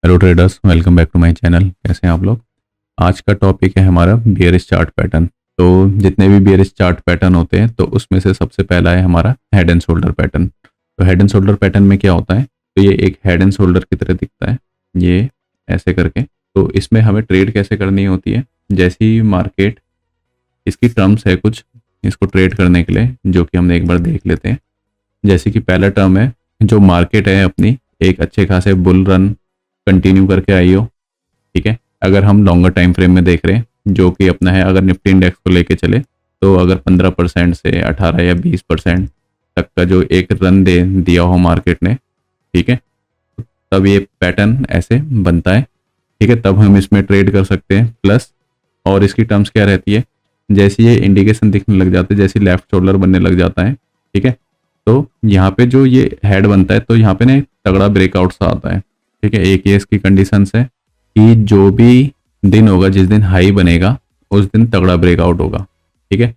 Hello traders, welcome back to my channel. कैसे हैं आप लोग। आज का टॉपिक है हमारा बेयरिश चार्ट पैटर्न। तो जितने भी बेयरिश चार्ट पैटर्न होते हैं तो उसमें से सबसे पहला है हमारा हेड एंड शोल्डर पैटर्न। तो हेड एंड शोल्डर पैटर्न में क्या होता है, तो ये एक हेड एंड शोल्डर की तरह दिखता है, ये ऐसे करके। तो इसमें हमें ट्रेड कैसे करनी होती है, जैसी मार्केट, इसकी टर्म्स है कुछ इसको ट्रेड करने के लिए, जो कि हमने एक बार देख लेते हैं। जैसे कि पहला टर्म है, जो मार्केट है अपनी एक अच्छे खासे बुल रन कंटिन्यू करके आई हो, ठीक है। अगर हम लॉन्गर टाइम फ्रेम में देख रहे हैं, जो कि अपना है, अगर निफ्टी इंडेक्स को लेके चले तो अगर 15% से 18 या 20% तक का जो एक रन दे दिया हो मार्केट ने, ठीक है, तब ये पैटर्न ऐसे बनता है, ठीक है। तब हम इसमें ट्रेड कर सकते हैं। प्लस और इसकी टर्म्स क्या रहती है, जैसे ये इंडिकेशन दिखने लग जाते हैं, जैसे लेफ्ट शोल्डर बनने लग जाता है, ठीक है, तो यहाँ पे जो ये हेड बनता है तो यहाँ पे ना एक तगड़ा ब्रेकआउट सा आता है, ठीक है। एक ये इसकी कंडीशंस है कि जो भी दिन होगा, जिस दिन हाई बनेगा उस दिन तगड़ा ब्रेकआउट होगा, ठीक है।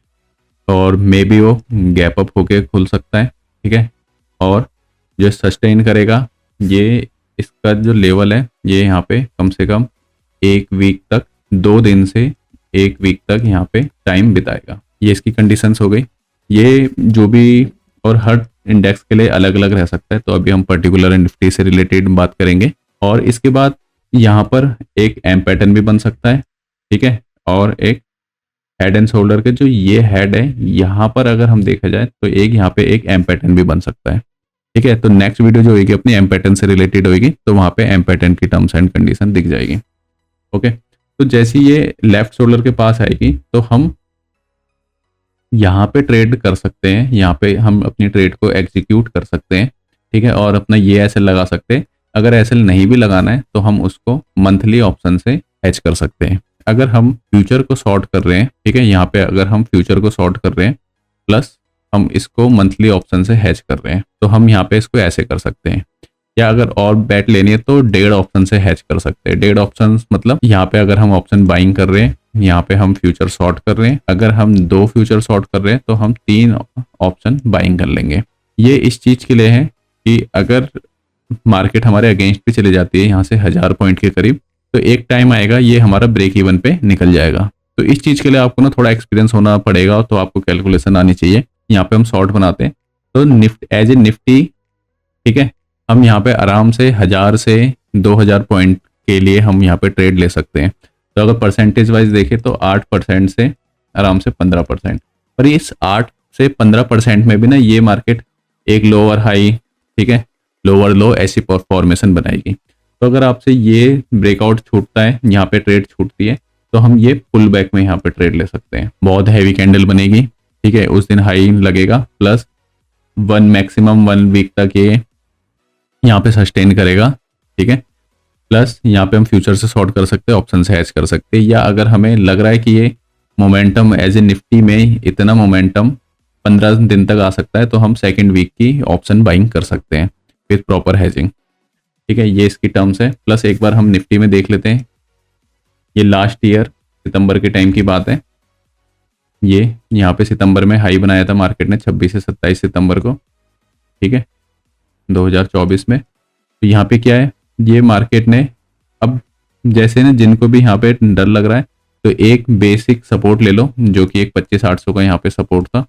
और मे बी वो गैप अप होके खुल सकता है, ठीक है। और जो सस्टेन करेगा, ये इसका जो लेवल है ये यहाँ पे कम से कम एक वीक तक, 2 दिन से एक वीक तक यहाँ पे टाइम बिताएगा। ये इसकी कंडीशंस हो गई। ये जो भी, और हर इंडेक्स के लिए अलग अलग रह सकता है, तो अभी हम पर्टिकुलर निफ्टी से रिलेटेड बात करेंगे। और इसके बाद यहाँ पर एक एम पैटर्न भी बन सकता है, ठीक है। और एक हेड एंड शोल्डर के जो ये हेड है, यहाँ पर अगर हम देखा जाए तो एक यहाँ पे एक एम पैटर्न भी बन सकता है, ठीक है। तो नेक्स्ट वीडियो जो होगी अपनी एम पैटर्न से रिलेटेड होगी, तो वहाँ पे एम पैटर्न की टर्म्स एंड कंडीशन दिख जाएगी, ओके। तो जैसे ये लेफ्ट शोल्डर के पास आएगी तो हम यहाँ पे ट्रेड कर सकते हैं, यहाँ पे हम अपनी ट्रेड को एग्जीक्यूट कर सकते हैं, ठीक है। और अपना ये एसएल लगा सकते हैं। अगर एसएल नहीं भी लगाना है तो हम उसको मंथली ऑप्शन से हैच कर सकते हैं। अगर हम फ्यूचर को शॉर्ट कर रहे हैं, ठीक है, यहाँ पे अगर हम फ्यूचर को शॉर्ट कर रहे हैं प्लस हम इसको मंथली ऑप्शन से हैच कर रहे हैं, तो हम यहाँ पे इसको ऐसे कर सकते हैं। या अगर और बैट लेनी है तो डेढ़ ऑप्शन से हैच कर सकते हैं। डेढ़ ऑप्शन मतलब यहाँ पे अगर हम ऑप्शन बाइंग कर रहे हैं, यहाँ पे हम फ्यूचर शॉर्ट कर रहे हैं, अगर हम 2 फ्यूचर शॉर्ट कर रहे हैं तो हम 3 ऑप्शन बाइंग कर लेंगे। ये इस चीज के लिए है कि अगर मार्केट हमारे अगेंस्ट पे चली जाती है यहाँ से 1000 पॉइंट के करीब, तो एक टाइम आएगा ये हमारा ब्रेक इवन पे निकल जाएगा। तो इस चीज के लिए आपको ना थोड़ा एक्सपीरियंस होना पड़ेगा, तो आपको कैलकुलेशन आनी चाहिए। यहाँ पे हम शॉर्ट बनाते हैं तो एज ए निफ्टी, ठीक है, हम यहाँ पे आराम से 1000 से 2000 पॉइंट के लिए हम यहाँ पे ट्रेड ले सकते हैं। तो अगर परसेंटेज वाइज देखें तो 8% से आराम से 15%, पर इस 8 से 15% में भी ना ये मार्केट एक लोअर हाई, ठीक है, लोअर लो ऐसी फॉर्मेशन बनाएगी। तो अगर आपसे ये ब्रेकआउट छूटता है, यहाँ पे ट्रेड छूटती है, तो हम ये पुल बैक में यहाँ पे ट्रेड ले सकते हैं। बहुत हैवी कैंडल बनेगी, ठीक है, उस दिन हाई लगेगा, प्लस मैक्सिमम 1 वीक तक ये यहाँ पे सस्टेन करेगा, ठीक है। प्लस यहाँ पे हम फ्यूचर से शॉर्ट कर सकते हैं, ऑप्शन से हैच कर सकते हैं। या अगर हमें लग रहा है कि ये मोमेंटम एज ए निफ्टी में इतना मोमेंटम 15 दिन तक आ सकता है, तो हम सेकंड वीक की ऑप्शन बाइंग कर सकते हैं विथ प्रॉपर हैजिंग, ठीक है। ये इसकी टर्म्स है। प्लस एक बार हम निफ्टी में देख लेते हैं। ये लास्ट ईयर सितंबर के टाइम की बात है। ये यहाँ पे सितंबर में हाई बनाया था मार्केट ने 26 से 27 सितंबर को, ठीक है, 2024 में। तो यहाँ पे क्या है, ये मार्केट ने अब जैसे ना जिनको भी यहाँ पे डर लग रहा है, तो एक बेसिक सपोर्ट ले लो जो कि एक 25-800 का यहाँ पे सपोर्ट था,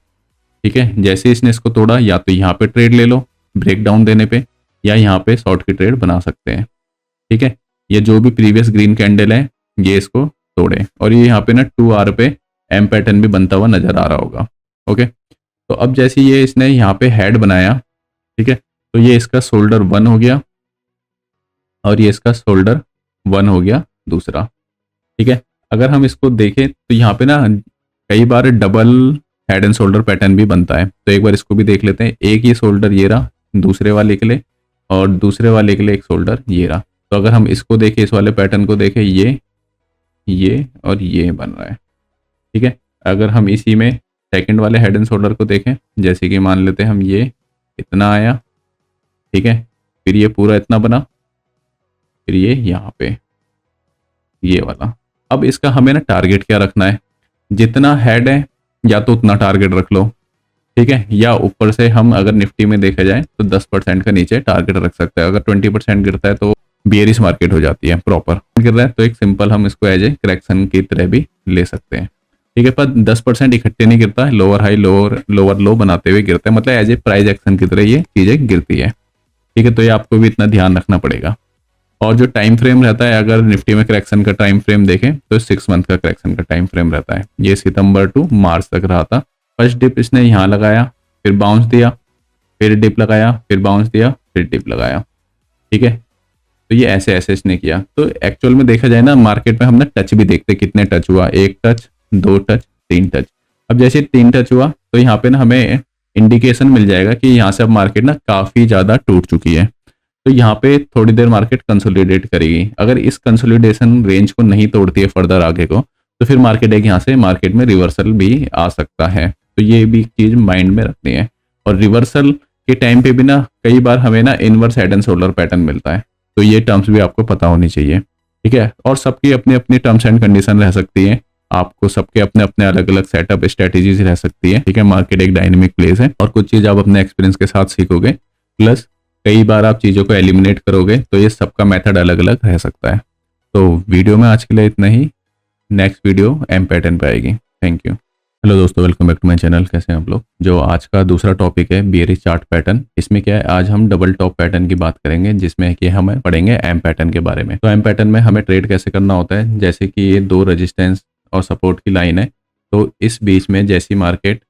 ठीक है। जैसे इसने इसको तोड़ा, या तो यहाँ पे ट्रेड ले लो ब्रेक डाउन देने पे, या यहाँ पे शॉर्ट की ट्रेड बना सकते हैं, ठीक है। ये जो भी प्रीवियस ग्रीन कैंडल है ये इसको तोड़े, और ये यहाँ पे ना 2 आवर पे एम पैटर्न भी बनता हुआ नजर आ रहा होगा, ओके। तो अब जैसे ये इसने यहाँ पे हेड बनाया, ठीक है, तो ये इसका शोल्डर 1 हो गया और ये इसका शोल्डर 1 हो गया दूसरा, ठीक है। अगर हम इसको देखें तो यहाँ पे ना कई बार double head and shoulder pattern भी बनता है, तो एक बार इसको भी देख लेते हैं। एक ही शोल्डर ये रहा दूसरे वाले के लिए, और दूसरे वाले के लिए एक शोल्डर ये रहा। तो अगर हम इसको देखें, इस वाले पैटर्न को देखें, ये और ये बन रहा है, ठीक है। अगर हम इसी में सेकंड वाले हेड एंड शोल्डर को देखें, जैसे कि मान लेते हैं हम ये इतना आया, ठीक है, फिर ये पूरा इतना बना, फिर ये यहाँ पे ये वाला। अब इसका हमें ना टारगेट क्या रखना है, जितना हेड है या तो उतना टारगेट रख लो, ठीक है, या ऊपर से हम अगर निफ्टी में देखा जाए तो 10% का नीचे टारगेट रख सकते हैं। अगर 20% गिरता है तो बियरिश मार्केट हो जाती है प्रॉपर गिर रहा है, तो एक सिंपल हम इसको एज ए करेक्शन की तरह भी ले सकते हैं। ठीक है, पर 10% इकट्ठे नहीं गिरता है, लोअर हाई लोअर लो बनाते हुए गिरता है, मतलब एज ए प्राइस एक्शन की तरह ये चीजें गिरती है। ठीक है, तो ये आपको भी इतना ध्यान रखना पड़ेगा। और जो टाइम फ्रेम रहता है, अगर निफ्टी में करेक्शन का टाइम फ्रेम देखें तो 6 मंथ का करेक्शन का टाइम फ्रेम रहता है। ये सितंबर टू मार्च तक रहा था। फर्स्ट डिप इसने यहाँ लगाया, फिर बाउंस दिया, फिर डिप लगाया, फिर बाउंस दिया, फिर डिप लगाया। ठीक है, तो ये ऐसे ऐसे इसने किया। तो एक्चुअल में देखा जाए ना, मार्केट में हम ना टच भी देखते कितने टच हुआ, 1 टच, 2 टच, 3 टच। अब जैसे 3 टच हुआ तो यहाँ पे ना हमें इंडिकेशन मिल जाएगा कि यहाँ से अब मार्केट ना काफी ज्यादा टूट चुकी है। तो यहाँ पे थोड़ी देर मार्केट कंसोलिडेट करेगी। अगर इस कंसोलिडेशन रेंज को नहीं तोड़ती है फर्दर आगे को, तो फिर मार्केट एक यहाँ से मार्केट में रिवर्सल भी आ सकता है। तो ये भी चीज माइंड में रखनी है। और रिवर्सल के टाइम पे भी ना कई बार हमें ना inverse head and shoulder pattern मिलता है, तो ये टर्म्स भी आपको पता होनी चाहिए। ठीक है, और सबकी अपनी अपनी टर्म्स एंड कंडीशन रह सकती है, आपको सबके अपने अपने अलग अलग सेटअप स्ट्रेटेजीज रह सकती है। ठीक है, मार्केट एक डायनेमिक प्लेस है और कुछ चीज आप अपने एक्सपीरियंस के साथ सीखोगे, प्लस कई बार आप चीजों को एलिमिनेट करोगे, तो ये सबका मेथड अलग अलग रह सकता है। तो वीडियो में आज के लिए इतना ही। नेक्स्ट वीडियो एम पैटर्न पे आएगी। Thank you. हेलो दोस्तों, welcome back to my channel. कैसे हैं आप लोग। जो आज का दूसरा टॉपिक है बियरिश चार्ट पैटर्न। इसमें क्या है, आज हम डबल टॉप पैटर्न की बात करेंगे, जिसमें कि हम पढ़ेंगे एम पैटर्न के बारे में। तो एम पैटर्न में हमें ट्रेड कैसे करना होता है, जैसे कि ये 2 रेजिस्टेंस और सपोर्ट की लाइन है, तो इस बीच में जैसी मार्केट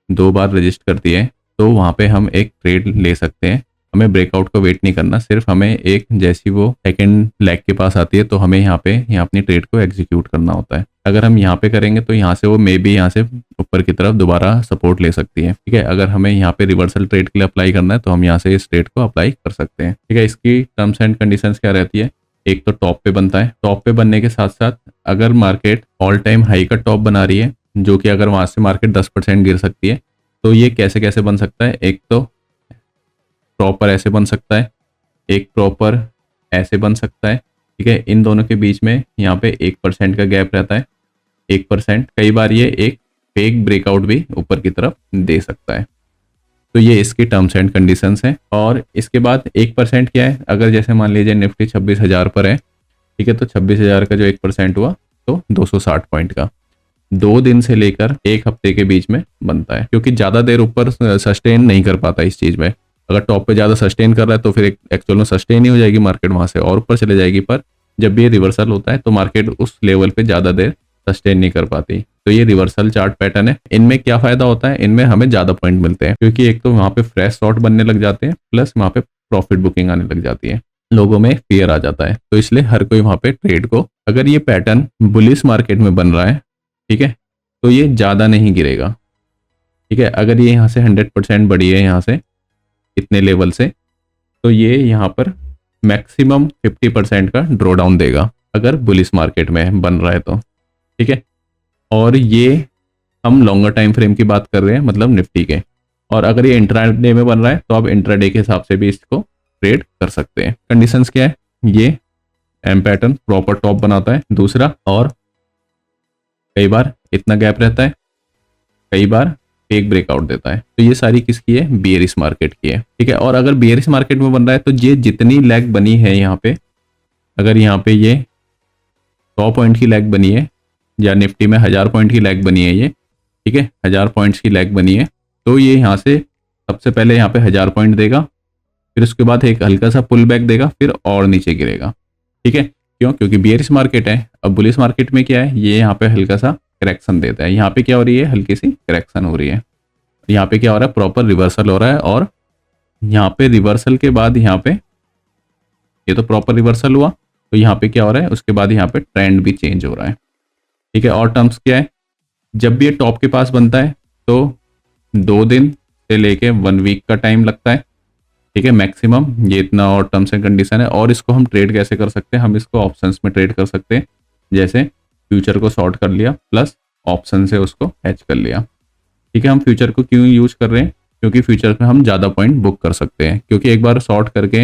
2 बार रजिस्ट करती है तो वहाँ पे हम एक ट्रेड ले सकते हैं। हमें ब्रेकआउट को वेट नहीं करना, सिर्फ हमें एक जैसी वो सेकंड लेग के पास आती है तो हमें यहाँ अपनी ट्रेड को एग्जीक्यूट करना होता है। अगर हम यहाँ पे करेंगे तो यहाँ से वो मे बी यहाँ से ऊपर की तरफ दोबारा सपोर्ट ले सकती है। ठीक है, अगर हमें यहाँ पे रिवर्सल ट्रेड के लिए अप्लाई करना है तो हम यहाँ से इस ट्रेड को अप्लाई कर सकते हैं। ठीक है, इसकी टर्म्स एंड कंडीशंस क्या रहती है, एक तो टॉप पे बनता है। टॉप पे बनने के साथ साथ अगर मार्केट ऑल टाइम हाई का टॉप बना रही है, जो कि अगर वहां से मार्केट 10% गिर सकती है, तो ये कैसे कैसे बन सकता है, एक तो प्रॉपर ऐसे बन सकता है, एक प्रॉपर ऐसे बन सकता है। ठीक है, इन दोनों के बीच में यहाँ पे 1% का गैप रहता है। 1%, कई बार ये एक फेक ब्रेकआउट भी ऊपर की तरफ दे सकता है। तो ये इसकी टर्म्स एंड कंडीशंस हैं। और इसके बाद 1% क्या है, अगर जैसे मान लीजिए निफ्टी 26,000 पर है, ठीक है, तो 26,000 का जो 1% हुआ तो 260 पॉइंट का 2 दिन से लेकर 1 हफ्ते के बीच में बनता है, क्योंकि ज्यादा देर ऊपर सस्टेन नहीं कर पाता इस चीज में। अगर टॉप पे ज्यादा सस्टेन कर रहा है तो फिर एक्चुअल में सस्टेन ही हो जाएगी मार्केट, वहां से और ऊपर चले जाएगी। पर जब भी ये रिवर्सल होता है तो मार्केट उस लेवल पे ज्यादा देर सस्टेन नहीं कर पाती। तो ये रिवर्सल चार्ट पैटर्न है। इनमें क्या फायदा होता है, इनमें हमें ज्यादा पॉइंट मिलते हैं, क्योंकि एक तो वहां पे फ्रेश शॉर्ट बनने लग जाते हैं, प्लस वहां पे प्रॉफिट बुकिंग आने लग जाती है, लोगों में फियर आ जाता है। तो इसलिए हर कोई वहां पे ट्रेड को, अगर ये पैटर्न बुलिश मार्केट में बन रहा है, ठीक है, तो ये ज्यादा नहीं गिरेगा। ठीक है, अगर ये यहाँ से 100% बढ़ी है यहाँ से इतने लेवल से, तो ये यहाँ पर मैक्सिमम 50% का ड्रॉ डाउन देगा, अगर बुलिश मार्केट में बन रहा है तो। ठीक है, और ये हम लॉन्गर टाइम फ्रेम की बात कर रहे हैं, मतलब निफ्टी के। और अगर ये इंट्राडे में बन रहा है तो आप इंट्राडे के हिसाब से भी इसको ट्रेड कर सकते हैं। कंडीशंस क्या है, ये एम पैटर्न प्रॉपर टॉप बनाता है, दूसरा, और कई बार इतना गैप रहता है, कई बार फेक ब्रेकआउट देता है। तो ये सारी किसकी है, बियरिश मार्केट की है। ठीक है, और अगर बियरिश मार्केट में बन रहा है तो ये जितनी लेग बनी है यहाँ पे, अगर यहाँ पे ये 100 पॉइंट की लेग बनी है, या निफ्टी में 1000 पॉइंट की लेग बनी है ये, ठीक है, 1000 पॉइंट्स की लेग बनी है, तो ये यहाँ से सबसे पहले यहाँ पे 1000 पॉइंट देगा, फिर उसके बाद एक हल्का सा पुल बैक देगा, फिर और नीचे गिरेगा। ठीक है, क्यों, क्योंकि बियरिश मार्केट है। अब बुलिश मार्केट में क्या है, ये यहाँ पे हल्का सा करेक्शन देता है। यहाँ पे क्या हो रही है, हल्की सी करेक्शन हो रही है। यहाँ पे क्या हो रहा है, प्रॉपर रिवर्सल हो रहा है। और यहाँ पे रिवर्सल के बाद यहाँ पे ये तो प्रॉपर रिवर्सल हुआ, तो यहाँ पे क्या हो रहा है, उसके बाद यहाँ पे ट्रेंड भी चेंज हो रहा है। ठीक है, और टर्म्स क्या है, जब भी ये टॉप के पास बनता है तो 2 दिन से लेके 1 वीक का टाइम लगता है। ठीक है, मैक्सिमम ये इतना, और टर्म्स एंड कंडीशन है। और इसको हम ट्रेड कैसे कर सकते हैं, हम इसको ऑप्शंस में ट्रेड कर सकते हैं, जैसे फ्यूचर को शॉर्ट कर लिया प्लस ऑप्शन से उसको हैच कर लिया। ठीक है, हम फ्यूचर को क्यों यूज कर रहे हैं, क्योंकि फ्यूचर में हम ज़्यादा पॉइंट बुक कर सकते हैं, क्योंकि एक बार शॉर्ट करके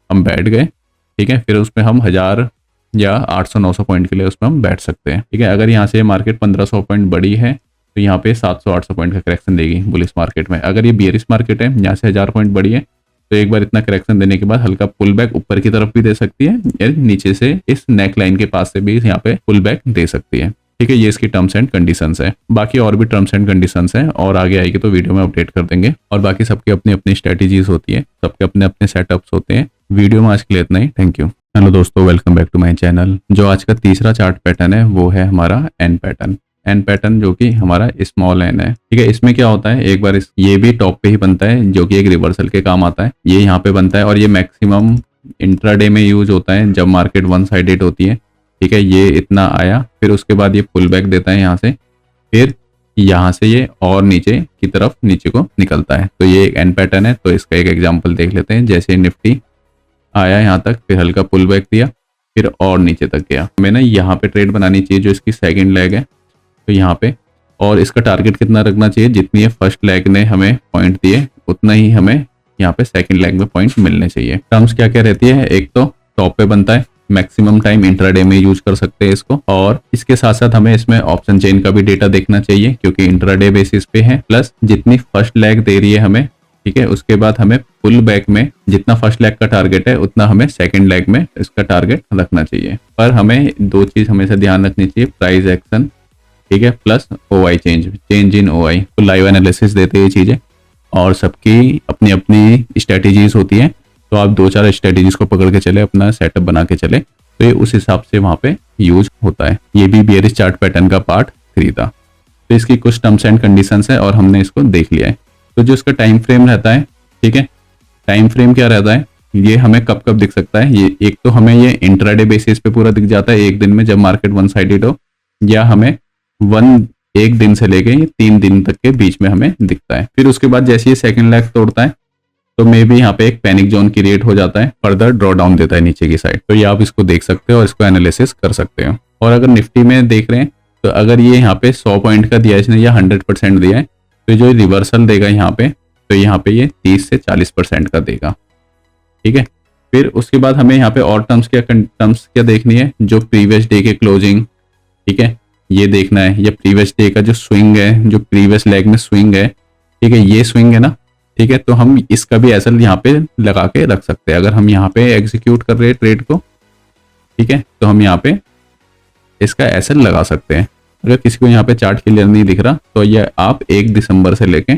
हम बैठ गए, ठीक है, फिर उसमें हम 1000 या 800-900 पॉइंट के लिए उसमें हम बैठ सकते हैं। ठीक है, अगर यहाँ से मार्केट 1500 पॉइंट बड़ी है तो यहाँ पे 700-800 पॉइंट का करेक्शन देगी बुलिश मार्केट में। अगर ये बियरिश मार्केट है, यहाँ से 1000 पॉइंट बड़ी है तो एक बार इतना करेक्शन देने के बाद हल्का पुल बैक ऊपर की तरफ भी दे सकती है या नीचे से इस नेक लाइन के पास से भी यहाँ पे पुल बैक दे सकती है। ठीक है, ये इसकी टर्म्स एंड कंडीशंस है। बाकी और भी टर्म्स एंड कंडीशंस हैं और आगे आएगी तो वीडियो में अपडेट कर देंगे। और बाकी सबके अपनी अपनी स्ट्रेटेजीज होती है, सबके अपने अपने सेटअप्स होते हैं। वीडियो में आज के लिए इतना ही। Thank you. हेलो दोस्तों, welcome back to my channel. जो आज का तीसरा चार्ट पैटर्न है वो है हमारा एन पैटर्न। एन पैटर्न जो कि हमारा स्मॉल एन है। ठीक है, इसमें क्या होता है, एक बार ये भी टॉप पे ही बनता है जो कि एक रिवर्सल के काम आता है। ये यहाँ पे बनता है और ये मैक्सिमम इंट्राडे में यूज होता है जब मार्केट वन साइडेड होती है। ठीक है, ये इतना आया, फिर उसके बाद ये पुल बैक देता है यहाँ से, फिर यहाँ से ये और नीचे की तरफ नीचे को निकलता है। तो ये एक एन पैटर्न है। तो इसका एक एग्जांपल देख लेते हैं। जैसे निफ्टी आया यहाँ तक, फिर हल्का पुल बैक दिया, फिर और नीचे तक गया। हमें ना यहाँ पे ट्रेड बनानी चाहिए जो इसकी सेकंड लेग है, तो यहाँ पे, और इसका टारगेट कितना रखना चाहिए, जितनी ये फर्स्ट लेग ने हमें पॉइंट दिए उतना ही हमें यहाँ पे सेकंड लेग में पॉइंट मिलने चाहिए। टर्म्स क्या क्या रहती है, एक तो टॉप पे बनता है, मैक्सिमम टाइम इंट्राडे में यूज कर सकते हैं इसको, और इसके साथ साथ हमें इसमें ऑप्शन चेन का भी डेटा देखना चाहिए क्योंकि इंट्राडे बेसिस पे है। प्लस जितनी फर्स्ट लेग दे रही है हमें, ठीक है, उसके बाद हमें पुल बैक में जितना फर्स्ट लेग का टारगेट है उतना हमें सेकंड लेग में इसका टारगेट रखना चाहिए। पर हमें दो चीज हमेशा ध्यान रखनी चाहिए, प्राइस एक्शन, ठीक है, plus OI change in OI. तो लाइव एनालिसिस देते हैं चीजें और सबकी अपनी अपनी स्ट्रेटेजीज होती है। तो आप दो चार स्ट्रेटेजीज को पकड़ के चले, अपना सेटअप बना के चले, तो ये उस हिसाब से वहां पे यूज होता है। ये भी बेयरिश चार्ट पैटर्न का पार्ट 3 था। तो इसकी कुछ टर्म्स एंड कंडीशंस है और हमने इसको देख लिया है। तो जो इसका टाइम फ्रेम रहता है, ठीक है, टाइम फ्रेम क्या रहता है, ये हमें कब कब दिख सकता है। ये एक तो हमें ये इंट्राडे बेसिस पे पूरा दिख जाता है एक दिन में जब मार्केट वन साइडेड हो, या हमें एक दिन से लेके 3 दिन तक के बीच में हमें दिखता है। फिर उसके बाद जैसे ये सेकंड लेग तोड़ता है तो मे भी यहाँ पे एक पैनिक जोन क्रिएट हो जाता है, फर्दर ड्रॉ डाउन देता है नीचे की साइड। तो ये आप इसको देख सकते हो और इसको एनालिसिस कर सकते हो। और अगर निफ्टी में देख रहे हैं तो अगर ये यहाँ पे 100 पॉइंट का दिया है इसने या 100% दिया है, तो जो रिवर्सल देगा यहाँ पे, तो यहाँ पे ये 30 से 40% का देगा। ठीक है, फिर उसके बाद हमें यहाँ पे और टर्म्स क्या देखनी है, जो प्रीवियस डे के क्लोजिंग, ठीक है, ये देखना है, या प्रीवियस डे का जो स्विंग है, जो प्रीवियस लेग में स्विंग है, ठीक है, ये स्विंग है ना, ठीक है, तो हम इसका भी एसएल यहाँ पे लगा के रख सकते हैं। अगर हम यहाँ पे एग्जीक्यूट कर रहे हैं ट्रेड को, ठीक है, तो हम यहाँ पे इसका एसएल लगा सकते हैं। अगर किसी को यहाँ पे चार्ट क्लियर नहीं दिख रहा तो ये आप 1 दिसंबर से लेके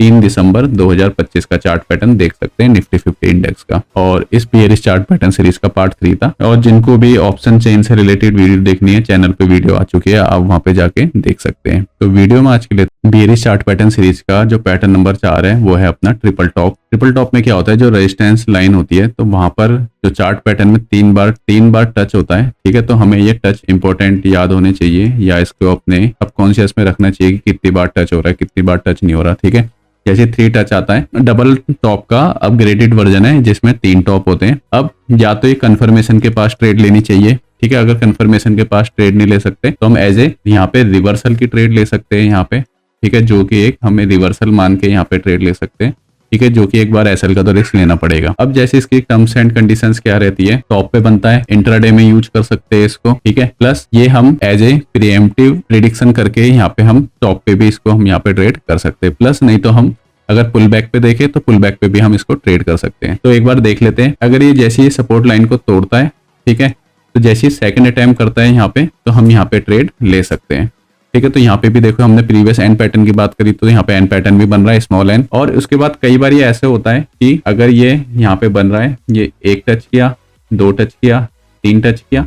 3 दिसंबर 2025 का चार्ट पैटर्न देख सकते हैं निफ्टी 50 इंडेक्स का। और इस बेयरिश चार्ट पैटर्न सीरीज का पार्ट 3 था। और जिनको भी ऑप्शन चेन से रिलेटेड वीडियो देखनी है, चैनल पे वीडियो आ चुकी है, आप वहां पे जाके देख सकते हैं। तो वीडियो में आज के लिए बेयरिश चार्ट पैटर्न सीरीज का जो पैटर्न नंबर 4 है वो है अपना ट्रिपल टॉप। ट्रिपल टॉप में क्या होता है, जो रेजिस्टेंस लाइन होती है तो वहां पर जो चार्ट पैटर्न में 3 बार टच होता है। ठीक है, तो हमें ये टच इंपॉर्टेंट याद होने चाहिए या इसको अपने सबकॉन्शियस में रखना चाहिए कि कितनी बार टच हो रहा है, कितनी बार टच नहीं हो रहा। ठीक है, जैसे 3 टच आता है, डबल टॉप का अपग्रेडेड वर्जन है जिसमें 3 टॉप होते हैं। अब या तो ये कंफर्मेशन के पास ट्रेड लेनी चाहिए, ठीक है, अगर कंफर्मेशन के पास ट्रेड नहीं ले सकते तो हम एज ए यहाँ पे रिवर्सल की ट्रेड ले सकते हैं यहाँ पे, ठीक है, जो कि एक हमें रिवर्सल मान के यहाँ पे ट्रेड ले सकते हैं। ठीक है, जो कि एक बार एसएल का तो रिस्क लेना पड़ेगा। अब जैसे इसकी टर्म्स एंड कंडीशंस क्या रहती है, टॉप पे बनता है, इंट्राडे में यूज कर सकते हैं इसको। ठीक है, प्लस ये हम एज ए प्रीएम्प्टिव प्रेडिक्शन करके यहाँ पे हम टॉप पे भी इसको हम यहाँ पे ट्रेड कर सकते हैं। प्लस नहीं तो हम अगर पुल बैक पे देखें तो पुल बैक पे भी हम इसको ट्रेड कर सकते हैं। तो एक बार देख लेते हैं, अगर ये जैसे ये सपोर्ट लाइन को तोड़ता है, ठीक है, तो जैसे ही सेकंड अटैम्प्ट करता है यहाँ पे, तो हम यहाँ पे ट्रेड ले सकते हैं। ठीक है, तो यहाँ पे भी देखो हमने प्रीवियस एन पैटर्न की बात करी तो यहाँ पे एन पैटर्न भी बन रहा है, स्मॉल एन। और उसके बाद कई बार ये ऐसे होता है कि अगर ये यहाँ पे बन रहा है, ये 1 टच किया, 2 टच किया, 3 टच किया,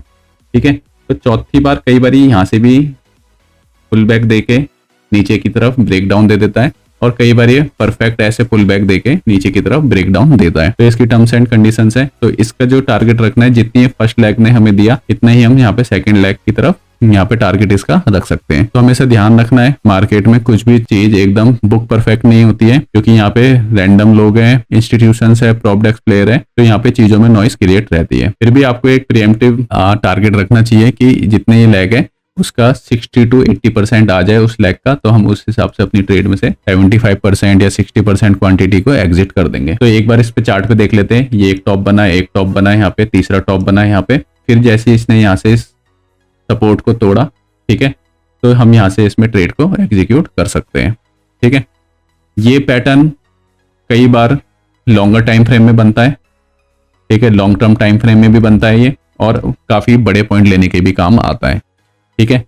ठीक है, तो चौथी बार कई बार यहाँ से भी पुल बैक देके नीचे की तरफ ब्रेक डाउन दे देता है, और कई बार ये परफेक्ट ऐसे पुल बैक देके नीचे की तरफ ब्रेक डाउन देता है। तो इसकी टर्म्स एंड कंडीशंस है। तो इसका जो टारगेट रखना है, जितनी फर्स्ट लेग ने हमें दिया इतना ही हम यहाँ पे सेकंड लेग की तरफ यहाँ पे टारगेट इसका रख सकते हैं। तो हमेशा ध्यान रखना है, मार्केट में कुछ भी चीज एकदम बुक परफेक्ट नहीं होती है, क्योंकि यहाँ पे रैंडम लोग हैं, इंस्टीट्यूशंस है, प्रॉपडेक्स प्लेयर है, तो यहाँ पे चीजों में नॉइस क्रिएट रहती है। फिर भी आपको एक प्रीएम्प्टिव टारगेट रखना चाहिए कि जितने ये लेग है उसका 60 to 80% आ जाए उस लेग का, तो हम उस हिसाब से अपनी ट्रेड में से 75% या 60% क्वांटिटी को एग्जिट कर देंगे। तो एक बार इस पे चार्ट पे देख लेते हैं, ये एक टॉप बना है, एक टॉप बना है यहाँ पे, तीसरा टॉप बना है यहाँ पे, फिर जैसे इसने यहाँ से सपोर्ट को तोड़ा, ठीक है, तो हम यहाँ से इसमें ट्रेड को एग्जीक्यूट कर सकते हैं। ठीक है, ये पैटर्न कई बार लॉन्गर टाइम फ्रेम में बनता है, ठीक है, लॉन्ग टर्म टाइम फ्रेम में भी बनता है ये, और काफ़ी बड़े पॉइंट लेने के भी काम आता है, ठीक है।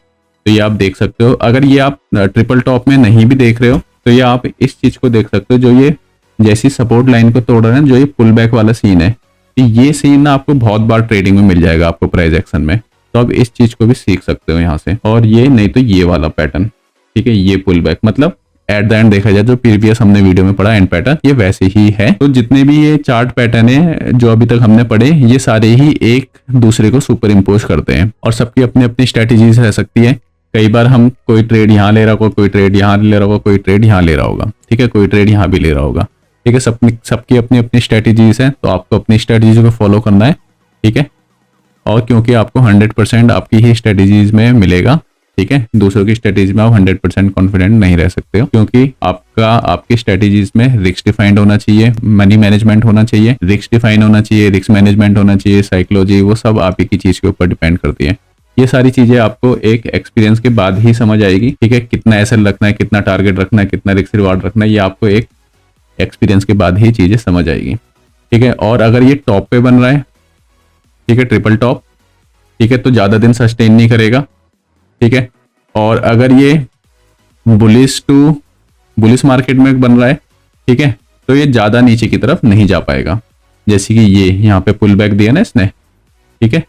तो ये आप देख सकते हो। अगर ये आप ट्रिपल टॉप में नहीं भी देख रहे हो तो ये आप इस चीज़ को देख सकते हो, जो ये जैसी सपोर्ट लाइन को तोड़ रहे हैं, जो ये पुल बैक वाला सीन है, ये सीन ना आपको बहुत बार ट्रेडिंग में मिल जाएगा आपको प्राइस एक्शन में। तो आप इस चीज़ को भी सीख सकते हो यहाँ से। और ये नहीं तो ये वाला पैटर्न, ठीक है, ये पुल बैक, मतलब एट द एंड देखा जाए जो प्रीवियस हमने वीडियो में पढ़ा एंड पैटर्न, ये वैसे ही है। तो जितने भी ये चार्ट पैटर्न है जो अभी तक हमने पढ़े, ये सारे ही एक दूसरे को सुपर इम्पोज करते हैं और सबकी अपनी अपनी स्ट्रेटेजीज रह सकती है। कई बार हम कोई ट्रेड यहाँ ले रहा होगा, कोई ट्रेड यहाँ ले रहा होगा, कोई ट्रेड यहाँ ले रहा होगा, ठीक है, कोई ट्रेड यहाँ भी ले रहा होगा, ठीक है। सबकी अपनी अपनी स्ट्रेटेजीज है, तो आपको अपनी स्ट्रेटेजी को फॉलो करना है, ठीक है। और क्योंकि आपको 100% आपकी ही स्ट्रेटेजीज में मिलेगा, ठीक है, दूसरों की स्ट्रेटेजी में आप 100% कॉन्फिडेंट नहीं रह सकते हो, क्योंकि आपकी स्ट्रेटेजीज में रिस्क डिफाइंड होना चाहिए, मनी मैनेजमेंट होना चाहिए, रिस्क डिफाइन होना चाहिए, रिस्क मैनेजमेंट होना चाहिए, साइकोलॉजी, वो सब आप ही की चीज के ऊपर डिपेंड करती है। ये सारी चीजें आपको एक एक्सपीरियंस के बाद ही समझ आएगी, ठीक है। कितना एसएल रखना है, कितना टारगेट रखना है, कितना रिस्क रिवार्ड रखना है, ये आपको एक एक्सपीरियंस के बाद ही चीजें समझ आएगी, ठीक है। और अगर ये टॉप पे बन रहा है, ठीक है, ट्रिपल टॉप, ठीक है, तो ज्यादा दिन सस्टेन नहीं करेगा, ठीक है। और अगर ये बुलिश मार्केट में बन रहा है, ठीक है, तो ये ज्यादा नीचे की तरफ नहीं जा पाएगा। जैसे कि ये यहाँ पे पुल बैक दिया ना इसने, ठीक है,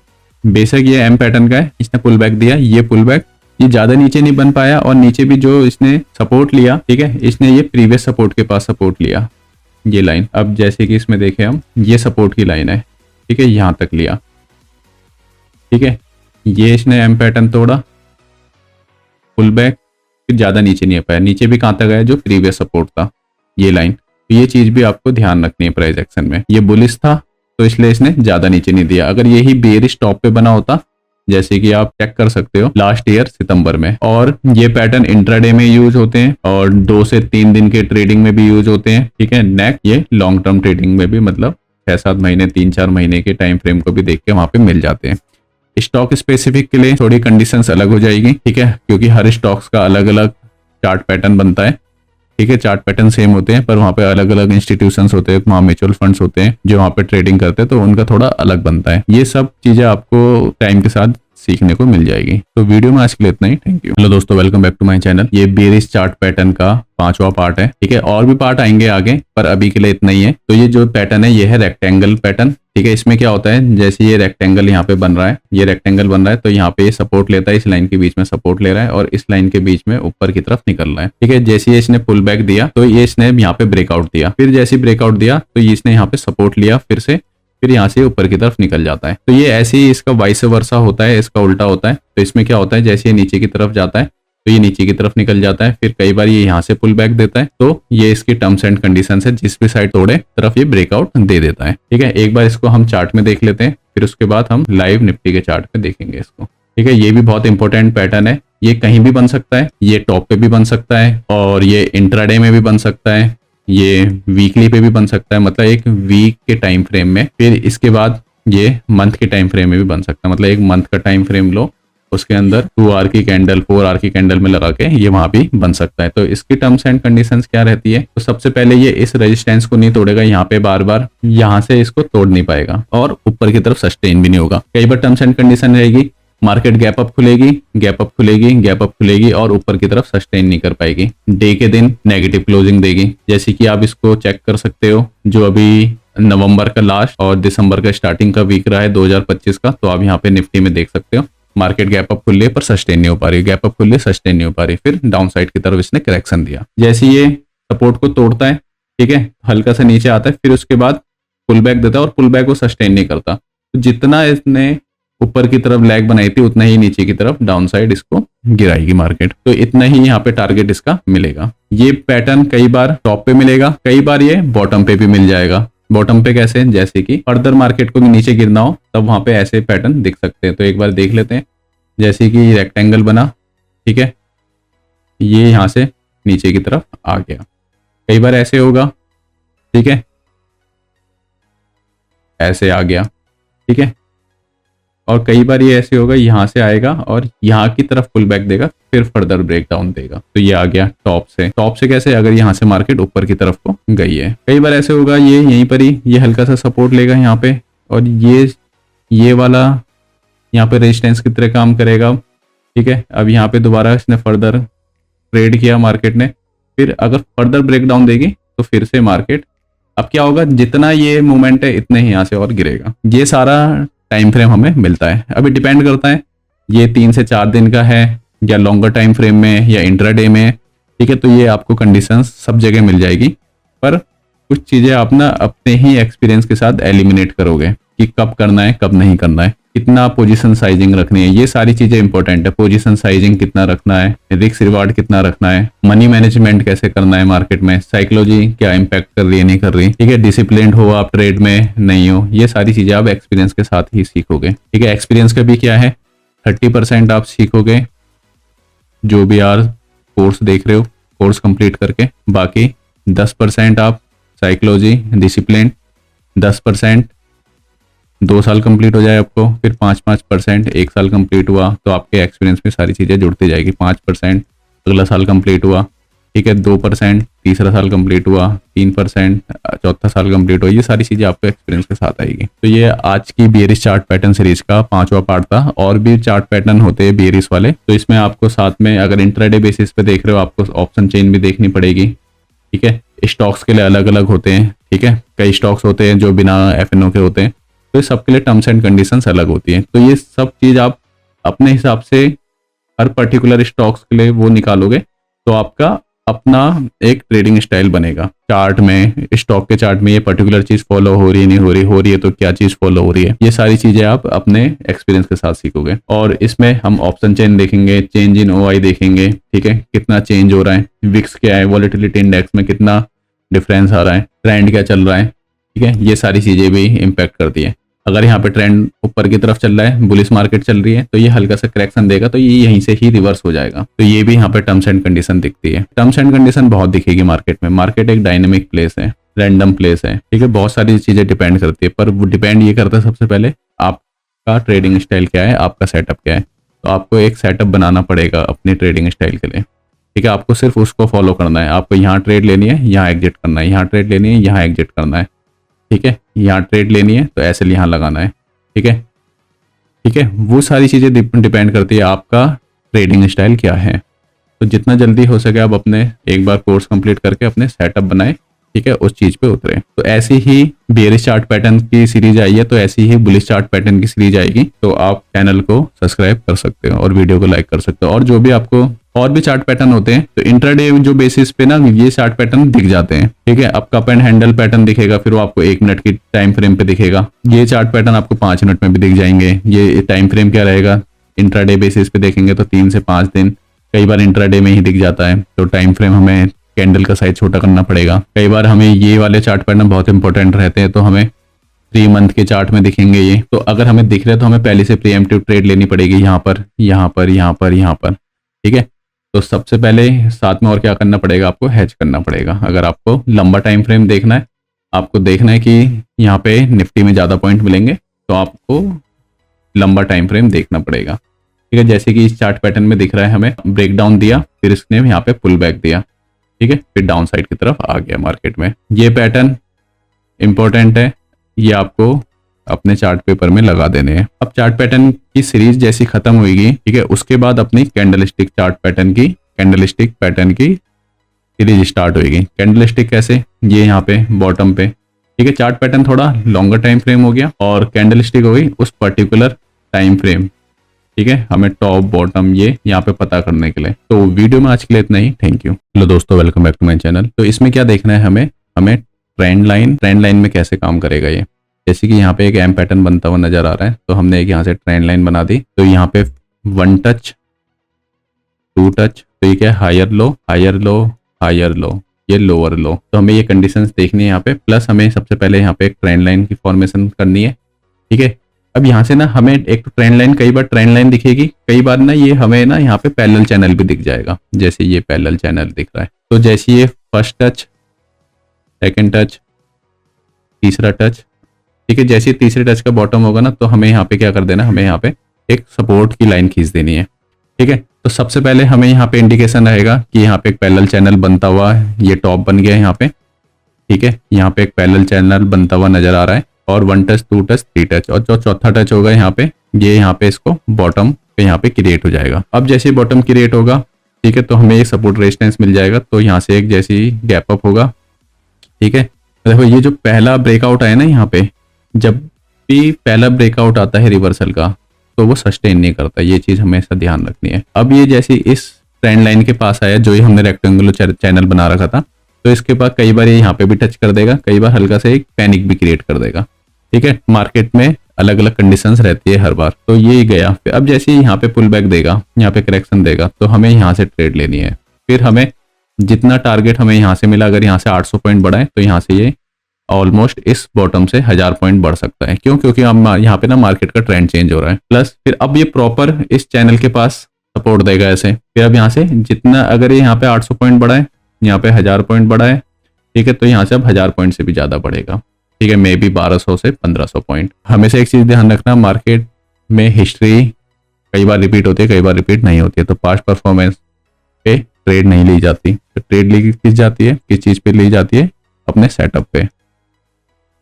बेशक ये एम पैटर्न का है, इसने पुल बैक दिया, ये पुल बैक, ये ज्यादा नीचे नहीं बन पाया, और नीचे भी जो इसने सपोर्ट लिया, ठीक है, इसने ये प्रीवियस सपोर्ट के पास सपोर्ट लिया, ये लाइन। अब जैसे कि इसमें देखें हम, ये सपोर्ट की लाइन है, ठीक है, यहां तक लिया, ठीक है, ये इसने एम पैटर्न तोड़ा, पुल बैक, फिर ज्यादा नीचे नहीं आ पाया, नीचे भी कहां तक गया, जो प्रीवियस सपोर्ट था, ये लाइन। तो ये चीज भी आपको ध्यान रखनी है प्राइस एक्शन में। ये बुलिश था तो इसलिए इसने ज्यादा नीचे नहीं दिया। अगर यही बेयरिश टॉप पे बना होता, जैसे कि आप चेक कर सकते हो लास्ट ईयर सितंबर में, और ये पैटर्न इंट्राडे में यूज होते हैं और 2 से 3 दिन के ट्रेडिंग में भी यूज होते हैं, ठीक है। नेक्स्ट ये लॉन्ग टर्म ट्रेडिंग में भी, मतलब 6-7 महीने, 3-4 महीने के टाइम फ्रेम को भी देख के वहां पे मिल जाते हैं। स्टॉक स्पेसिफिक के लिए थोड़ी कंडीशंस अलग हो जाएगी, ठीक है, क्योंकि हर स्टॉक्स का अलग अलग चार्ट पैटर्न बनता है, ठीक है। चार्ट पैटर्न सेम होते हैं पर वहाँ पे अलग अलग इंस्टीट्यूशंस होते हैं, वहाँ म्यूचुअल फंड्स होते हैं जो वहाँ पे ट्रेडिंग करते हैं, तो उनका थोड़ा अलग बनता है। ये सब चीजें आपको टाइम के साथ सीखने को मिल जाएगी। तो वीडियो में आज के लिए इतना ही, थैंक यू। हेलो दोस्तों, welcome back to my channel. ये बेयरिश चार्ट पैटर्न का 5वां पार्ट है, ठीक है, और भी पार्ट आएंगे आगे, पर अभी के लिए इतना ही है। तो ये जो पैटर्न है ये है रेक्टेंगल पैटर्न, ठीक है। इसमें क्या होता है, जैसे ये रेक्टेंगल यहाँ पे बन रहा है, ये रेक्टेंगल बन रहा है, तो यहाँ पे ये सपोर्ट लेता है, इस लाइन के बीच में सपोर्ट ले रहा है और इस लाइन के बीच में ऊपर की तरफ निकल रहा है, ठीक है। जैसे ये इसने पुल बैक दिया तो ये इसने यहाँ पे ब्रेकआउट दिया, फिर जैसे ब्रेकआउट दिया तो ये इसने यहाँ पे सपोर्ट लिया, फिर यहाँ से ऊपर की तरफ निकल जाता है। तो ये ऐसे ही इसका वाइस वर्सा होता है, इसका उल्टा होता है। तो इसमें क्या होता है, जैसे ये नीचे की तरफ जाता है तो ये नीचे की तरफ निकल जाता है, फिर कई बार ये यहाँ से पुल बैक देता है, तो ये इसकी टर्म्स एंड कंडीशन है, जिस भी साइड तोड़े तरफ ये ब्रेकआउट दे देता है, ठीक है। एक बार इसको हम चार्ट में देख लेते हैं, फिर उसके बाद हम लाइव निफ्टी के चार्ट में देखेंगे इसको, ठीक है। ये भी बहुत इंपॉर्टेंट पैटर्न है, ये कहीं भी बन सकता है, ये टॉप पे भी बन सकता है और ये इंट्राडे में भी बन सकता है, ये वीकली पे भी बन सकता है, मतलब एक वीक के टाइम फ्रेम में, फिर इसके बाद ये मंथ के टाइम फ्रेम में भी बन सकता है, मतलब एक मंथ का टाइम फ्रेम लो, उसके अंदर 2 आवर की कैंडल, 4 आवर की कैंडल में लगा के ये वहां भी बन सकता है। तो इसकी टर्म्स एंड कंडीशंस क्या रहती है, तो सबसे पहले ये इस रेजिस्टेंस को नहीं तोड़ेगा, यहाँ पे बार बार यहाँ से इसको तोड़ नहीं पाएगा और ऊपर की तरफ सस्टेन भी नहीं होगा। कई बार टर्म्स एंड कंडीशन रहेगी, मार्केट गैप अप खुलेगी, गैप अप खुलेगी, गैप अप खुलेगी और ऊपर की तरफ सस्टेन नहीं कर पाएगी, डे के दिन नेगेटिव क्लोजिंग देगी। जैसे कि आप इसको चेक कर सकते हो, जो अभी नवंबर का लास्ट और दिसंबर का स्टार्टिंग का वीक रहा है 2025 का, तो आप यहाँ पे निफ्टी में देख सकते हो मार्केट गैप अप खुल रही है पर सस्टेन नहीं हो पा रही, गैप अप खुल रही है, सस्टेन नहीं हो पा रही, फिर डाउन साइड की तरफ इसने करेक्शन दिया। जैसे ये सपोर्ट को तोड़ता है, ठीक है, हल्का सा नीचे आता है, फिर उसके बाद पुल बैक देता है और पुल बैक को सस्टेन नहीं करता, तो जितना इसने ऊपर की तरफ लैग बनाई थी उतना ही नीचे की तरफ डाउन साइड इसको गिराएगी मार्केट, तो इतना ही यहाँ पे टारगेट इसका मिलेगा। ये पैटर्न कई बार टॉप पे मिलेगा, कई बार ये बॉटम पे भी मिल जाएगा। बॉटम पे कैसे, जैसे कि फर्दर मार्केट को भी नीचे गिरना हो तब वहां पे ऐसे पैटर्न दिख सकते हैं। तो एक बार देख लेते हैं, जैसे कि रेक्टेंगल बना, ठीक है, ये यहां से नीचे की तरफ आ गया, कई बार ऐसे होगा, ठीक है, ऐसे आ गया, ठीक है, और कई बार ये ऐसे होगा, यहाँ से आएगा और यहाँ की तरफ पुल बैक देगा, फिर फर्दर ब्रेकडाउन देगा। तो ये आ गया टॉप से कैसे, अगर यहाँ से मार्केट ऊपर की तरफ को गई है। कई बार ऐसे होगा ये यहीं पर ही ये हल्का सा सपोर्ट लेगा यहाँ पे, और ये वाला यहाँ पे रेजिस्टेंस की तरह काम करेगा। ठीक है, अब यहाँ पे दोबारा इसने फर्दर ट्रेड किया मार्केट ने, फिर अगर फर्दर ब्रेकडाउन देगी तो फिर से मार्केट, अब क्या होगा, जितना ये मूवमेंट है इतने ही यहाँ से और गिरेगा। ये सारा टाइम फ्रेम हमें मिलता है। अभी डिपेंड करता है ये 3 से 4 दिन का है या लॉन्गर टाइम फ्रेम में या इंट्राडे में। ठीक है, तो ये आपको कंडीशंस सब जगह मिल जाएगी, पर कुछ चीज़ें आप ना अपने ही एक्सपीरियंस के साथ एलिमिनेट करोगे कि कब करना है कब नहीं करना है, कितना पोजीशन साइजिंग रखनी है, ये सारी चीजें इंपॉर्टेंट है। पोजीशन साइजिंग कितना रखना है, रिस्क रिवार्ड कितना रखना है, मनी मैनेजमेंट कैसे करना है मार्केट में, साइकोलॉजी क्या इंपैक्ट कर रही है नहीं कर रही। ठीक है, डिसिप्लिन हो आप ट्रेड में नहीं हो, ये सारी चीजें आप एक्सपीरियंस के साथ ही सीखोगे। ठीक है, एक्सपीरियंस का भी क्या है, 30% आप सीखोगे जो भी यार कोर्स देख रहे हो, कोर्स कंप्लीट करके, बाकी 10% आप साइकोलॉजी डिसिप्लिन, 10% 2 साल कंप्लीट हो जाए आपको, फिर 5% 1 साल कंप्लीट हुआ तो आपके एक्सपीरियंस में सारी चीज़ें जुड़ती जाएगी। 5% अगला साल कंप्लीट हुआ, ठीक है, 2% तीसरा साल कंप्लीट हुआ, 3% चौथा साल कंप्लीट हुआ, ये सारी चीज़ें आपको एक्सपीरियंस के साथ आएगी। तो ये आज की बेयरिश चार्ट पैटर्न सीरीज का 5वां पार्ट था। और भी चार्ट पैटर्न होते हैं बेयरिश वाले, तो इसमें आपको साथ में अगर इंट्राडे बेसिस पे देख रहे हो आपको ऑप्शन चेन भी देखनी पड़ेगी। ठीक है, स्टॉक्स के लिए अलग अलग होते हैं। ठीक है, कई स्टॉक्स होते हैं जो बिना एफएनओ के होते हैं, तो सबके लिए टर्म्स एंड कंडीशंस अलग होती हैं। तो ये सब चीज़ आप अपने हिसाब से हर पर्टिकुलर स्टॉक्स के लिए वो निकालोगे तो आपका अपना एक ट्रेडिंग स्टाइल बनेगा। चार्ट में, स्टॉक के चार्ट में ये पर्टिकुलर चीज़ फॉलो हो रही है नहीं हो रही है तो क्या चीज़ फॉलो हो रही है, ये सारी चीज़ें आप अपने एक्सपीरियंस के साथ सीखोगे। और इसमें हम ऑप्शन चेन देखेंगे, चेंज इन ओआई देखेंगे। ठीक है, कितना चेंज हो रहा है, विक्स क्या है, वॉलेटिलिटी इंडेक्स में कितना डिफरेंस आ रहा है, ट्रेंड क्या चल रहा है। ठीक है, ये सारी चीज़ें भी इम्पैक्ट करती है। अगर यहाँ पे ट्रेंड ऊपर की तरफ चल रहा है, बुलिश मार्केट चल रही है, तो ये हल्का सा करेक्शन देगा तो ये यहीं से ही रिवर्स हो जाएगा। तो ये भी यहाँ पे टर्म्स एंड कंडीशन दिखती है। टर्म्स एंड कंडीशन बहुत दिखेगी मार्केट में। मार्केट एक डायनेमिक प्लेस है, रैंडम प्लेस है। ठीक है, बहुत सारी चीजें डिपेंड करती है, पर वो डिपेंड ये करता है सबसे पहले आपका ट्रेडिंग स्टाइल क्या है, आपका सेटअप क्या है। तो आपको एक सेटअप बनाना पड़ेगा अपने ट्रेडिंग स्टाइल के लिए। ठीक है, आपको सिर्फ उसको फॉलो करना है। आपको यहाँ ट्रेड लेनी है, यहाँ एग्जिट करना है, यहाँ ट्रेड लेनी है, यहाँ एग्जिट करना है। ठीक है, यहाँ ट्रेड लेनी है तो ऐसे यहाँ लगाना है। ठीक है, ठीक है, वो सारी चीज़ें डिपेंड करती है आपका ट्रेडिंग स्टाइल क्या है। तो जितना जल्दी हो सके आप अपने एक बार कोर्स कंप्लीट करके अपने सेटअप बनाए। ठीक है, उस चीज पे उतरे। तो ऐसी ही बेयरिश चार्ट पैटर्न की सीरीज आई है, तो ऐसी ही बुलिश चार्ट पैटर्न की सीरीज आएगी। तो आप चैनल को सब्सक्राइब कर सकते हो और वीडियो को लाइक कर सकते हो। और जो भी आपको और भी चार्ट पैटर्न होते हैं, तो इंट्राडे जो बेसिस पे ना ये चार्ट पैटर्न दिख जाते हैं। ठीक है, अब कप एंड हैंडल पैटर्न दिखेगा, फिर वो आपको 1 मिनट की टाइम फ्रेम पे दिखेगा। ये चार्ट पैटर्न आपको 5 मिनट में भी दिख जाएंगे। ये टाइम फ्रेम क्या रहेगा, इंट्राडे बेसिस पे देखेंगे तो 3 से 5 दिन, कई बार इंट्राडे में ही दिख जाता है। तो टाइम फ्रेम हमें कैंडल का साइज छोटा करना पड़ेगा। कई बार हमें ये वाले चार्ट पैटर्न बहुत इंपॉर्टेंट रहते हैं, तो हमें 3 मंथ के चार्ट में दिखेंगे ये। तो अगर हमें दिख रहा है तो हमें पहले से प्रीएम्प्टिव ट्रेड लेनी पड़ेगी यहाँ पर, यहाँ पर, यहाँ पर, यहाँ पर। ठीक है, तो सबसे पहले साथ में और क्या करना पड़ेगा, आपको हेज करना पड़ेगा। अगर आपको लंबा टाइम फ्रेम देखना है, आपको देखना है कि यहाँ पे निफ्टी में ज़्यादा पॉइंट मिलेंगे, तो आपको लंबा टाइम फ्रेम देखना पड़ेगा। ठीक है, जैसे कि इस चार्ट पैटर्न में दिख रहा है, हमें ब्रेकडाउन दिया, फिर इसने यहाँ पे पुल बैक दिया। ठीक है, फिर डाउन साइड की तरफ आ गया मार्केट में। ये पैटर्न इंपॉर्टेंट है, ये आपको अपने चार्ट पेपर में लगा देने हैं। अब चार्ट पैटर्न की सीरीज जैसी खत्म होगी, ठीक है, उसके बाद अपनी कैंडलस्टिक चार्ट पैटर्न की, कैंडलस्टिक पैटर्न की सीरीज स्टार्ट होगी। कैंडलस्टिक कैसे, ये यहाँ पे बॉटम पे। ठीक है, चार्ट पैटर्न थोड़ा लॉन्गर टाइम फ्रेम हो गया और कैंडलस्टिक हो गई उस पर्टिकुलर टाइम फ्रेम। ठीक है, हमें टॉप बॉटम ये यहाँ पे पता करने के लिए। तो वीडियो में आज के लिए इतना ही, थैंक यू। हेलो दोस्तों, welcome back to my channel. तो इसमें क्या देखना है हमें ट्रेंड लाइन में कैसे काम करेगा ये। जैसे कि यहाँ पे एक एम पैटर्न बनता हुआ नजर आ रहा है, तो हमने एक यहाँ से ट्रेंड लाइन बना दी। तो यहाँ पे 1 टच 2 टच, तो ये क्या है, higher low higher low higher low, ये लोअर लो। तो हमें ये कंडीशंस देखनी है यहाँ पे। प्लस हमें सबसे पहले यहाँ पे एक ट्रेंड लाइन की फॉर्मेशन करनी है। ठीक है, अब यहाँ से ना हमें एक ट्रेंड लाइन, कई बार ट्रेंड लाइन दिखेगी, कई बार ना ये हमें ना यहाँ पे पैरेलल चैनल भी दिख जाएगा। जैसे ये पैरेलल चैनल दिख रहा है, तो जैसे ये फर्स्ट टच, सेकंड टच, तीसरा टच, ठीक है, जैसे ही तीसरे टच का बॉटम होगा ना, तो हमें यहाँ पे क्या कर देना, हमें यहाँ पे एक सपोर्ट की लाइन खींच देनी है। ठीक है, तो सबसे पहले हमें यहाँ पे इंडिकेशन रहेगा कि यहाँ पे एक पैरेलल चैनल बनता हुआ है, ये टॉप बन गया है यहाँ पे। ठीक है, यहाँ पे एक पैरेलल चैनल बनता हुआ नजर आ रहा है, और 1 टच 2 टच 3 टच, और जो चौथा टच होगा यहाँ पे, ये यहाँ पे इसको बॉटम पे यहाँ पे क्रिएट हो जाएगा। अब जैसे बॉटम क्रिएट होगा, ठीक है, तो हमें एक सपोर्ट रेजिस्टेंस मिल जाएगा, तो यहाँ से एक जैसी गैप अप होगा। ठीक है, देखो ये जो पहला ब्रेकआउट आया ना यहाँ पे, जब भी पहला ब्रेकआउट आता है रिवर्सल का, तो वो सस्टेन नहीं करता, ये चीज हमेशा ध्यान रखनी है। अब ये जैसे इस ट्रेंड लाइन के पास आया, जो ही हमने रेक्टेंगुलर चैनल बना रखा था, तो इसके बाद कई बार ये यहाँ पे भी टच कर देगा, कई बार हल्का से एक पैनिक भी क्रिएट कर देगा। ठीक है, मार्केट में अलग अलग कंडीशंस रहती है हर बार, तो ये गया। फिर अब जैसे ही यहाँ पे पुल बैक देगा, यहाँ पे करेक्शन देगा, तो हमें यहाँ से ट्रेड लेनी है। फिर हमें जितना टारगेट हमें यहाँ से मिला, अगर यहाँ से 800 पॉइंट बढ़ा है, तो यहाँ से ये ऑलमोस्ट इस बॉटम से 1000 पॉइंट बढ़ सकता है। क्यों? क्योंकि अब यहाँ पे ना मार्केट का ट्रेंड चेंज हो रहा है। प्लस फिर अब ये प्रॉपर इस चैनल के पास सपोर्ट देगा ऐसे। फिर अब यहाँ से जितना, अगर ये यहाँ पे 800 पॉइंट बढ़ा है, यहाँ पे 1000 पॉइंट बढ़ा है, ठीक है, तो यहाँ से अब 1000 पॉइंट से भी ज्यादा बढ़ेगा। ठीक है, मे बी 1200 से 1500 पॉइंट। हमेशा एक चीज ध्यान रखना, मार्केट में हिस्ट्री कई बार रिपीट होती है, कई बार रिपीट नहीं होती है, तो पास्ट परफॉर्मेंस पे ट्रेड नहीं ली जाती। तो ट्रेड ली किस जाती है, किस चीज पे ली जाती है? अपने सेटअप पे,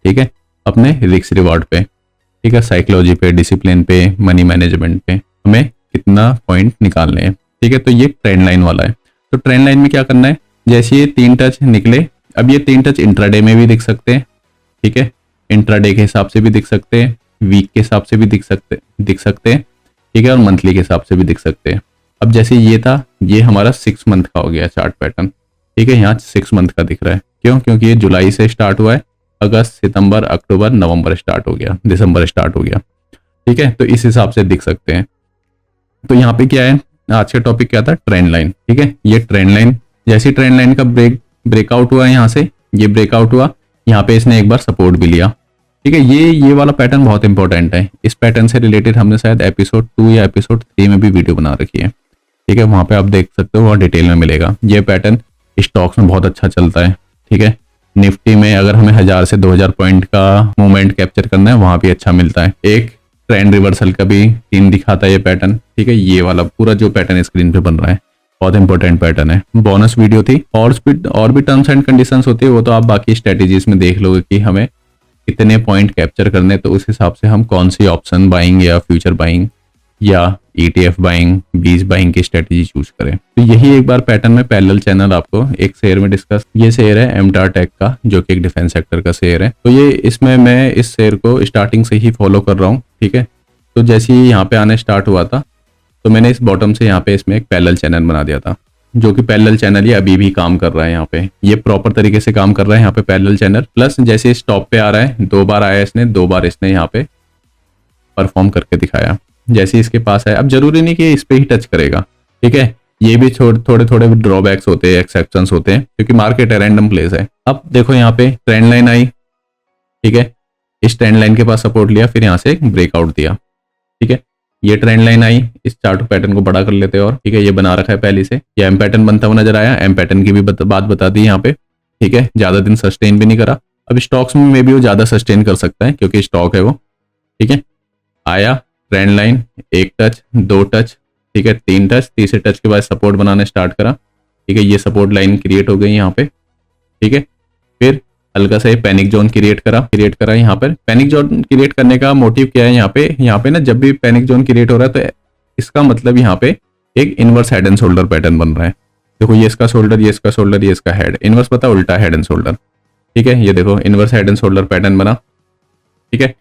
ठीक है, अपने रिस्क रिवॉर्ड पे, ठीक है, साइकोलॉजी पे, डिसिप्लिन पे, मनी मैनेजमेंट पे, हमें कितना पॉइंट निकालने हैं। ठीक है, तो ये ट्रेंड लाइन वाला है। तो ट्रेंड लाइन में क्या करना है, जैसे ये 3 टच निकले, अब ये 3 टच इंट्राडे में भी दिख सकते हैं। ठीक है, इंट्राडे के हिसाब से भी दिख सकते हैं, वीक के हिसाब से भी दिख सकते हैं। ठीक है, और मंथली के हिसाब से भी दिख सकते हैं। अब जैसे ये था, ये हमारा 6 मंथ का हो गया चार्ट पैटर्न। ठीक है, यहाँ 6 मंथ का दिख रहा है। क्यों? क्योंकि ये जुलाई से स्टार्ट हुआ है, अगस्त, सितंबर, अक्टूबर, नवंबर स्टार्ट हो गया, दिसंबर स्टार्ट हो गया। ठीक है, तो इस हिसाब से दिख सकते हैं। तो यहाँ पे क्या है, आज का टॉपिक क्या था? Trend line. ठीक है, ये ट्रेंड लाइन, जैसे ट्रेंड लाइन का ब्रेकआउट हुआ, यहाँ से ये ब्रेकआउट हुआ, यहाँ पे इसने एक बार सपोर्ट भी लिया। ठीक है, ये वाला पैटर्न बहुत इंपॉर्टेंट है। इस पैटर्न से रिलेटेड हमने शायद एपिसोड 2 या एपिसोड 3 में भी वीडियो बना रखी है। ठीक है, वहां पे आप देख सकते हो, वहाँ डिटेल में मिलेगा। ये पैटर्न स्टॉक्स में बहुत अच्छा चलता है। ठीक है, निफ्टी में अगर हमें 1000 से 2000 पॉइंट का मूवमेंट कैप्चर करना है, वहां भी अच्छा मिलता है। एक ट्रेंड रिवर्सल का भी 3 दिखाता है ये पैटर्न। ठीक है, ये वाला पूरा जो पैटर्न स्क्रीन पे बन रहा है, बहुत इंपॉर्टेंट पैटर्न है। बोनस वीडियो थी, और भी टर्म्स एंड कंडीशंस होती है, वो तो आप बाकी स्ट्रेटेजीज में देख लोगे कि हमें कितने पॉइंट कैप्चर करने, तो उस हिसाब से हम कौन सी ऑप्शन बाइंग या फ्यूचर बाइंग या ETF बाइंग, बीज बाइंग की स्ट्रेटेजी चूज करें। तो यही एक बार पैटर्न में पैरेलल चैनल आपको एक शेयर में डिस्कस, ये शेयर है एमटार टेक का, जो कि एक डिफेंस सेक्टर का शेयर है। तो ये इसमें मैं इस शेयर को स्टार्टिंग से ही फॉलो कर रहा हूँ। ठीक है, तो जैसे ही यहाँ पे आने स्टार्ट हुआ था, तो मैंने इस बॉटम से यहाँ पे इसमें एक पैरेलल चैनल बना दिया था, जो कि पैरेलल चैनल ये अभी भी काम कर रहा है। यहाँ पे ये प्रॉपर तरीके से काम कर रहा है यहाँ पे पैरेलल चैनल। प्लस जैसे इस टॉप पे आ रहा है, 2 बार आया इसने, 2 बार इसने यहाँ पे परफॉर्म करके दिखाया। जैसे इसके पास है, अब जरूरी नहीं कि इस पे ही टच करेगा। ठीक है, ये भी थोड़े थोड़े ड्रॉबैक्स होते हैं, एक्सेप्शंस होते हैं, क्योंकि मार्केट है, रैंडम प्लेस है। अब देखो यहाँ पे ट्रेंड लाइन आई। ठीक है, इस ट्रेंड लाइन के पास सपोर्ट लिया, फिर यहाँ से एक ब्रेकआउट दिया। ठीक है, ये ट्रेंड लाइन आई, इस चार्ट पैटर्न को बड़ा कर लेते हैं। और ठीक है, ये बना रखा है पहले से, ये एम पैटर्न बनता हुआ नजर आया, एम पैटर्न की भी बात बता दी यहाँ पे। ठीक है, ज्यादा दिन सस्टेन भी नहीं करा। अब स्टॉक्स में भी वो ज्यादा सस्टेन कर सकता है, क्योंकि स्टॉक है वो। ठीक है, आया ट्रेंड लाइन, 1 टच, 2 टच, ठीक है, 3 टच, तीसरे टच के बाद सपोर्ट बनाने स्टार्ट करा। ठीक है, ये सपोर्ट लाइन क्रिएट हो गई यहाँ पे। ठीक है, फिर हल्का सा पैनिक जोन क्रिएट करा यहाँ पर। पैनिक जोन क्रिएट करने का मोटिव क्या है? यहाँ पे ना जब भी पैनिक जोन क्रिएट हो रहा है, तो इसका मतलब यहाँ पे एक inverse head and shoulder pattern बन रहा है। देखो, ये इसका शोल्डर, ये इसका शोल्डर, ये इसका हेड। इनवर्स पता, उल्टा हेड एंड शोल्डर। ठीक है, ये देखो inverse head and shoulder pattern बना। ठीक है,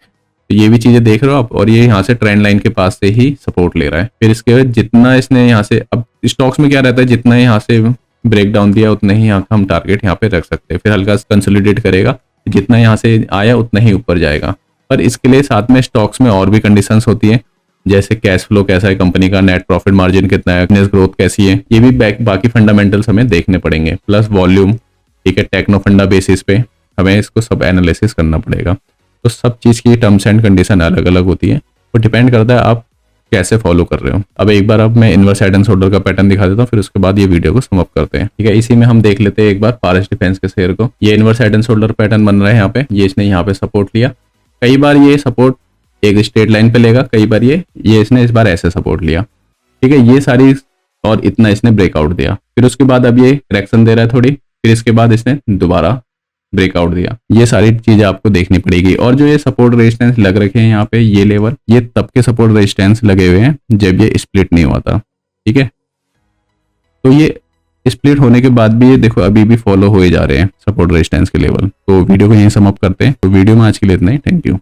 तो ये भी चीजें देख रहे हो आप, और ये यहाँ से ट्रेंड लाइन के पास से ही सपोर्ट ले रहा है। फिर इसके बाद जितना इसने यहाँ से, अब स्टॉक्स में क्या रहता है, जितना यहाँ से ब्रेक डाउन दिया उतना ही यहाँ हम टारगेट यहाँ पे रख सकते हैं। फिर हल्का कंसोलिडेट करेगा, जितना यहाँ से आया उतना ही ऊपर जाएगा। पर इसके लिए साथ में स्टॉक्स में और भी कंडीशंस होती है, जैसे कैश फ्लो कैसा है कंपनी का, नेट प्रॉफिट मार्जिन कितना है, बिजनेस ग्रोथ कैसी है, ये भी बाकी फंडामेंटल्स हमें देखने पड़ेंगे। प्लस वॉल्यूम, ठीक है, टेक्नो फंडा बेसिस पे हमें इसको सब एनालिसिस करना पड़ेगा। तो सब चीज की टर्म्स एंड कंडीशन अलग अलग होती है, वो डिपेंड करता है आप कैसे फॉलो कर रहे हो। अब एक बार अब मैं इनवर्स हेड एंड शोल्डर का पैटर्न दिखा देता हूँ, फिर उसके बाद ये वीडियो को समअप करते हैं। ठीक है, इसी में हम देख लेते हैं एक बार पारस डिफेंस के शेयर को। ये inverse head and shoulder pattern बन रहा है यहाँ पे, ये इसने यहाँ पे सपोर्ट लिया। कई बार ये सपोर्ट एक स्ट्रेट लाइन पे लेगा, कई बार ये इसने इस बार ऐसे सपोर्ट लिया, ठीक है। ये सारी और इतना इसने ब्रेकआउट दिया, फिर उसके बाद अब ये करेक्शन दे रहा है थोड़ी, फिर इसके बाद इसने दोबारा ब्रेकआउट दिया। ये सारी चीजें आपको देखनी पड़ेगी। और जो ये सपोर्ट रेजिस्टेंस लग रखे हैं यहाँ पे, ये लेवल, ये तब के सपोर्ट रेजिस्टेंस लगे हुए हैं जब ये स्प्लिट नहीं हुआ था, ठीक है। तो ये स्प्लिट होने के बाद भी ये देखो अभी भी फॉलो हुए जा रहे हैं सपोर्ट रेजिस्टेंस के लेवल। तो वीडियो को यहीं सम अप करते हैं। तो वीडियो में आज के लिए इतना ही। Thank you.